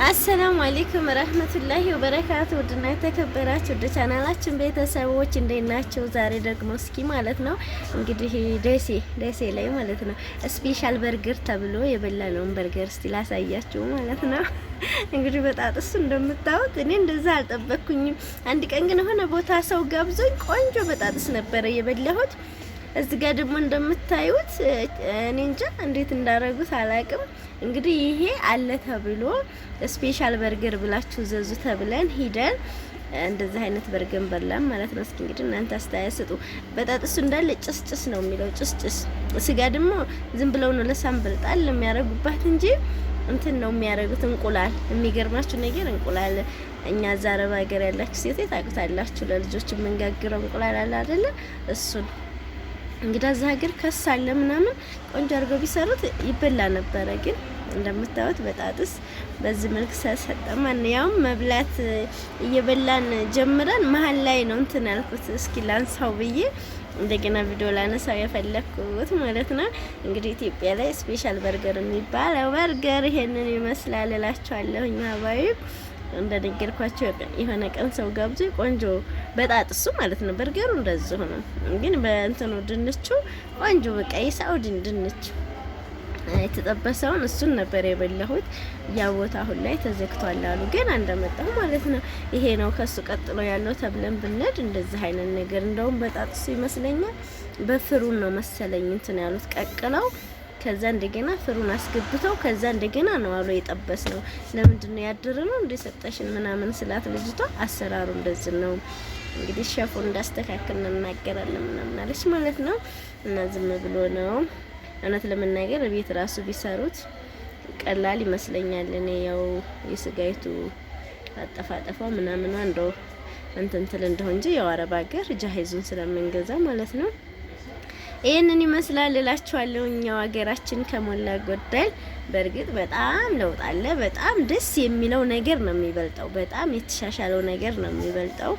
አሰላሙ አለይኩም ረህመቱላሂ ወበረካቱ። ውድና የተከበራችሁ ወደ ቻናላችን ቤተሰቦች እንዴት ናችሁ? ዛሬ ደግሞ እስኪ ማለት ነው እንግዲህ ደሴ ላይ ማለት ነው ስፔሻል በርገር ተብሎ የበላነውን በርገር እስቲ ላሳያችሁ ማለት ነው። እንግዲህ በጣጥስ እንደምታዩት እኔ እንደዛ አልጠበቅኩኝም። አንድ ቀን ግን ሆነ ቦታ ሰው ጋብዞኝ ቆንጆ በጣጥስ ነበረ የበላሁት። እዚህ ጋር ደግሞ እንደምታዩት እኔ እንጃ እንዴት እንዳረጉት አላቅም። እንግዲህ ይሄ አለ ተብሎ ስፔሻል በርገር ብላችሁ ዘዙ ተብለን ሂደን እንደዚህ አይነት በርገር በላን ማለት ነው። እስኪ እንግዲህ እናንተ አስተያየት ስጡ። በጣጥሱ እንዳለ ጭስ ነው የሚለው ጭስ። ስጋ ደግሞ ዝም ብለው ነው ለሳምብል ጣል የሚያረጉባት እንጂ እንትን ነው የሚያረጉት እንቁላል። የሚገርማችሁ ነገር እንቁላል እኛ አረብ ሀገር ያላችሁ ሴቶች ታውቁታላችሁ። ለልጆች የምንጋግረው እንቁላል አለ አይደለ? እሱን እንግዲህ እዛ ሀገር ከሳለ ምናምን ቆንጆ አድርገው ቢሰሩት ይበላ ነበረ። ግን እንደምታዩት በጣጥስ በዚህ መልክ ሰሰጠማን ያው መብላት እየበላን ጀምረን መሀል ላይ ነው እንትን ያልኩት እስኪ ላንሳው ብዬ እንደገና ቪዲዮ ላነሳው የፈለኩት ማለት ነው። እንግዲህ ኢትዮጵያ ላይ ስፔሻል በርገር የሚባለው በርገር ይሄንን ይመስላል እላችኋለሁ። ሀባይ እንደነገርኳቸው የሆነ ቀን ሰው ጋብዞ ቆንጆ በጣጥሱ ማለት ነው። በርገሩ እንደዚህ ሆነ፣ ግን በእንትኑ ድንቹ ቆንጆ በቃ የሳውዲ ድንች የተጠበሰውን እሱን ነበር የበላሁት። ያ ቦታ አሁን ላይ ተዘግቷል አሉ፣ ግን እንደመጣሁ ማለት ነው። ይሄ ነው ከሱ ቀጥሎ ያለው ተብለን ብንሄድ እንደዚህ አይነት ነገር እንደውም በጣጥሱ ይመስለኛል በፍሩን ነው መሰለኝ እንትን ያሉት ቀቅለው ከዛ እንደገና ፍሩን አስገብተው ከዛ እንደገና ነው አሉ የጠበስ ነው። ለምንድነው ያደረነው እንደ ሰጠሽን ምናምን ስላት ልጅቷ አሰራሩ እንደዚህ ነው እንግዲህ ሸፉ እንዳስተካክል እናገራለን ምናምን አለች ማለት ነው። እና ዝም ብሎ ነው እውነት ለመናገር ቤት ራሱ ቢሰሩት ቀላል ይመስለኛል። እኔ ያው የስጋይቱ አጠፋጠፋው ምናምን እንደው እንትን ትል እንደሆነ እንጂ ያው አረብ ሀገር ጃሂዙን ስለምንገዛ ማለት ነው። ይሄንን ይመስላል እላችኋለሁ። እኛው ሀገራችን ከሞላ ጎደል በእርግጥ በጣም ለውጥ አለ። በጣም ደስ የሚለው ነገር ነው የሚበልጠው። በጣም የተሻሻለው ነገር ነው የሚበልጠው።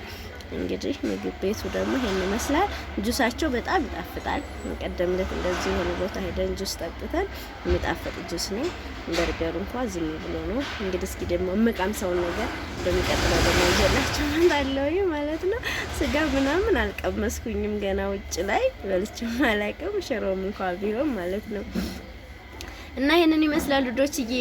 እንግዲህ ምግብ ቤቱ ደግሞ ይሄን ይመስላል። ጁሳቸው በጣም ይጣፍጣል። ቀደም ዕለት እንደዚህ የሆነ ቦታ ሄደን ጁስ ጠጥተን የሚጣፍጥ ጁስ ነው። በርገሩ እንኳን ዝም ብሎ ነው። እንግዲህ እስኪ ደግሞ እምቃም ሰው ነገር በሚቀጥለው ደግሞ ይዘላችሁ ማለት ማለት ነው። ስጋ ምናምን አልቀመስኩኝም ገና ውጭ ላይ በልቼም አላውቅም። ሽሮም እንኳን ቢሆን ማለት ነው። እና ይሄንን ይመስላል ልጆችዬ።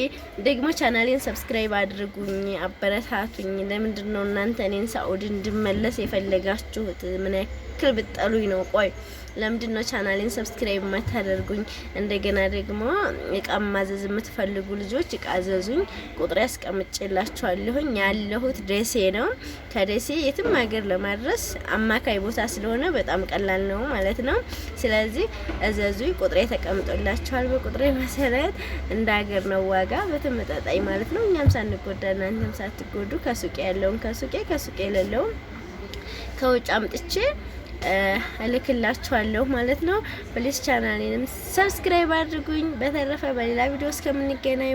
ደግሞ ቻናሌን ሰብስክራይብ አድርጉኝ፣ አበረታቱኝ። ለምንድን ነው እናንተ እኔን ሳኡዲ እንድመለስ የፈለጋችሁት? ምን ያክል ብጠሉኝ ነው? ቆይ ለምንድን ነው ቻናሌን ሰብስክራይብ ማታደርጉኝ? እንደገና ደግሞ እቃ ማዘዝ የምትፈልጉ ልጆች እቃ አዘዙኝ። ቁጥር ያስቀምጬላችኋለሁኝ። ያለሁት ደሴ ነው። ከደሴ የትም ሀገር ለማድረስ አማካይ ቦታ ስለሆነ በጣም ቀላል ነው ማለት ነው። ስለዚህ እዘዙኝ። ቁጥሬ ተቀምጦላችኋል። በቁጥሬ መሰረት እንደ ሀገር ነው ዋጋ በተመጣጣኝ ማለት ነው። እኛም ሳንጎዳ እናንተም ሳትጎዱ ከሱቄ ያለውን ከሱቄ የሌለውን ከውጭ አምጥቼ እልክላችኋለሁ ማለት ነው። ፕሊስ ቻናሌንም ሰብስክራይብ አድርጉኝ። በተረፈ በሌላ ቪዲዮ እስከምንገናኝ